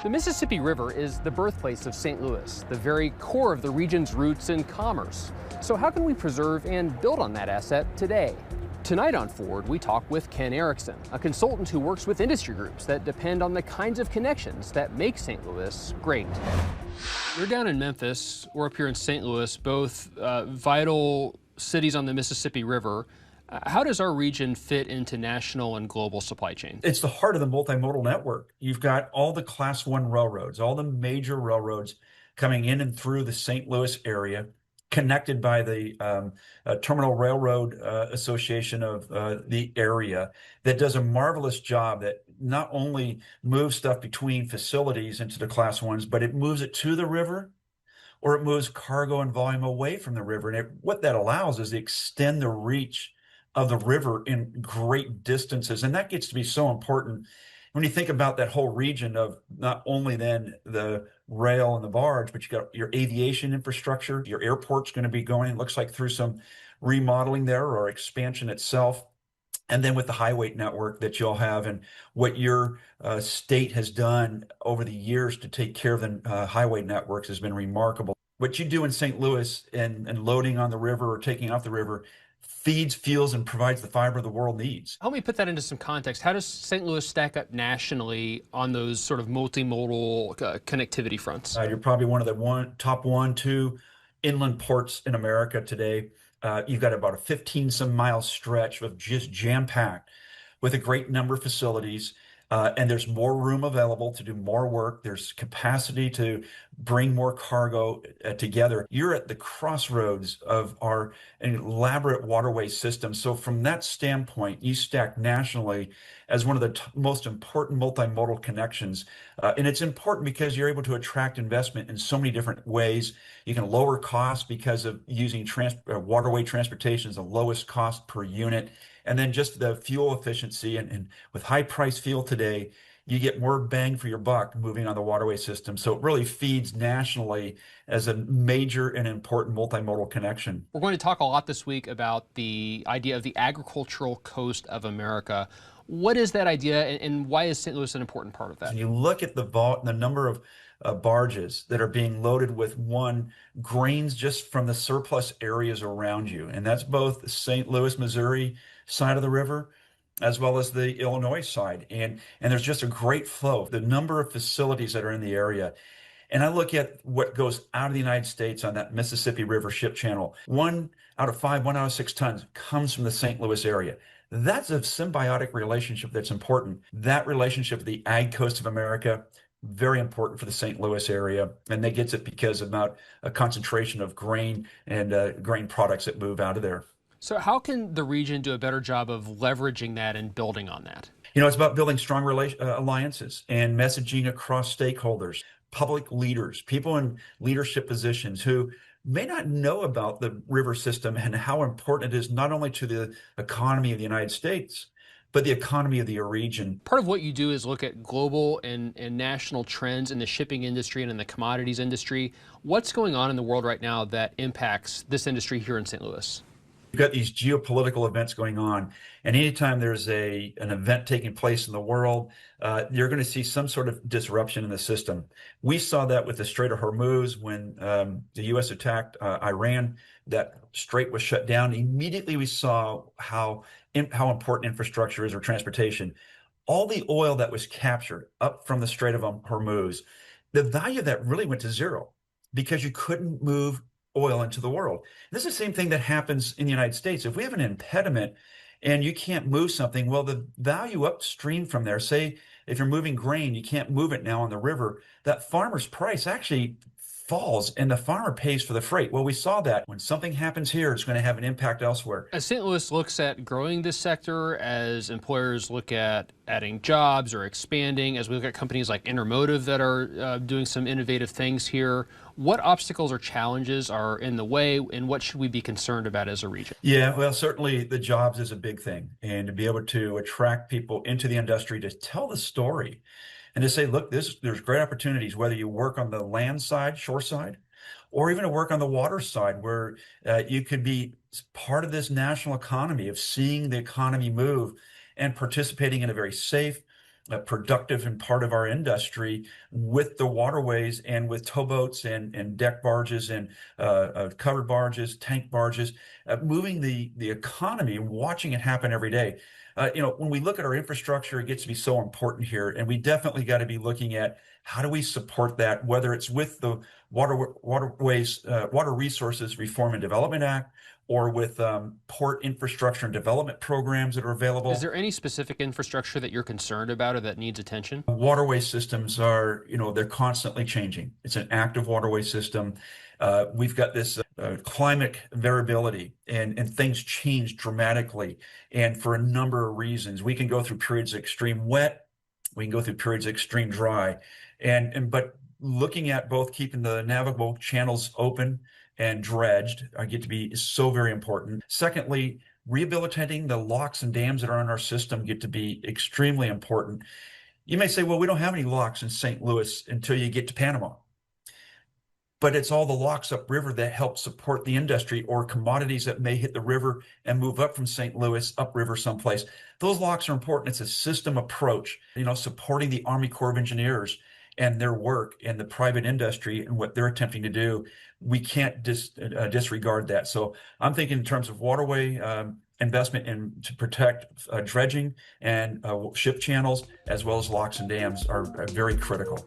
The Mississippi River is the birthplace of St. Louis, the very core of the region's roots and commerce. So how can we preserve and build on that asset today? Tonight on Forward, we talk with Ken Erickson, a consultant who works with industry groups that depend on the kinds of connections that make St. Louis great. You're down in Memphis, we're up here in St. Louis, both vital cities on the Mississippi River. How does our region fit into national and global supply chain? It's the heart of the multimodal network. You've got all the Class 1 railroads, all the major railroads coming in and through the St. Louis area, connected by the Terminal Railroad Association of the area that does a marvelous job that not only moves stuff between facilities into the Class 1s, but it moves it to the river, or it moves cargo and volume away from the river. And what that allows is to extend the reach of the river in great distances. And that gets to be so important when you think about that whole region of not only then the rail and the barge, but you got your aviation infrastructure. Your airport's going to be going, it looks like, through some remodeling there or expansion itself. And then with the highway network that you'll have, and what your state has done over the years to take care of the highway networks has been remarkable. What you do in St. Louis and loading on the river or taking off the river feeds, fuels, and provides the fiber the world needs. Help me put that into some context. How does St. Louis stack up nationally on those sort of multimodal connectivity fronts? You're probably one of the top one, two inland ports in America today. You've got about a 15 some mile stretch of just jam-packed with a great number of facilities. And there's more room available to do more work. There's capacity to bring more cargo together. You're at the crossroads of our elaborate waterway system. So from that standpoint, you stack nationally as one of the most important multimodal connections. And it's important because you're able to attract investment in so many different ways. You can lower costs because of using waterway transportation as the lowest cost per unit. And then just the fuel efficiency, and with high price fuel today, you get more bang for your buck moving on the waterway system. So it really feeds nationally as a major and important multimodal connection. We're going to talk a lot this week about the idea of the agricultural coast of America. What is that idea, and why is St. Louis an important part of that? And you look at the number of barges that are being loaded with grains just from the surplus areas around you. And that's both the St. Louis, Missouri side of the river, as well as the Illinois side. And there's just a great flow. The number of facilities that are in the area. And I look at what goes out of the United States on that Mississippi River ship channel. 1 out of 6 tons comes from the St. Louis area. That's a symbiotic relationship that's important. That relationship with the ag coast of America, very important for the St. Louis area. And that gets it because about a concentration of grain and grain products that move out of there. So how can the region do a better job of leveraging that and building on that? You know, it's about building strong alliances and messaging across stakeholders, public leaders, people in leadership positions who may not know about the river system and how important it is not only to the economy of the United States, but the economy of the region. Part of what you do is look at global and national trends in the shipping industry and in the commodities industry. What's going on in the world right now that impacts this industry here in St. Louis? You've got these geopolitical events going on, and anytime there's an event taking place in the world, you're going to see some sort of disruption in the system. We saw that with the Strait of Hormuz when the U.S. attacked Iran. That strait was shut down. Immediately, we saw how important infrastructure is, or transportation. All the oil that was captured up from the Strait of Hormuz, the value of that really went to zero because you couldn't move oil into the world. This is the same thing that happens in the United States. If we have an impediment and you can't move something, well, the value upstream from there, say if you're moving grain, you can't move it now on the river, that farmer's price actually falls and the farmer pays for the freight. Well, we saw that when something happens here, it's going to have an impact elsewhere. As St. Louis looks at growing this sector, as employers look at adding jobs or expanding, as we look at companies like Intermotive that are doing some innovative things here, what obstacles or challenges are in the way, and what should we be concerned about as a region? Yeah, well, certainly the jobs is a big thing, and to be able to attract people into the industry to tell the story and to say, look, there's great opportunities, whether you work on the land side, shore side, or even to work on the water side, where you could be part of this national economy of seeing the economy move and participating in a very safe, productive and part of our industry with the waterways and with towboats and deck barges and covered barges, tank barges, moving the economy and watching it happen every day. When we look at our infrastructure, it gets to be so important here, and we definitely got to be looking at how do we support that, whether it's with the Waterways, Water Resources Reform and Development Act, or with port infrastructure and development programs that are available. Is there any specific infrastructure that you're concerned about or that needs attention? Waterway systems are, they're constantly changing. It's an active waterway system. We've got this climate variability, and things change dramatically. And for a number of reasons, we can go through periods of extreme wet, we can go through periods of extreme dry, but looking at both keeping the navigable channels open and dredged get to be so very important. Secondly, rehabilitating the locks and dams that are in our system get to be extremely important. You may say, well, we don't have any locks in St. Louis until you get to Panama. But it's all the locks upriver that help support the industry or commodities that may hit the river and move up from St. Louis upriver someplace. Those locks are important. It's a system approach, supporting the Army Corps of Engineers and their work and the private industry and what they're attempting to do. We can't disregard that. So I'm thinking in terms of waterway investment to protect dredging and ship channels, as well as locks and dams are very critical.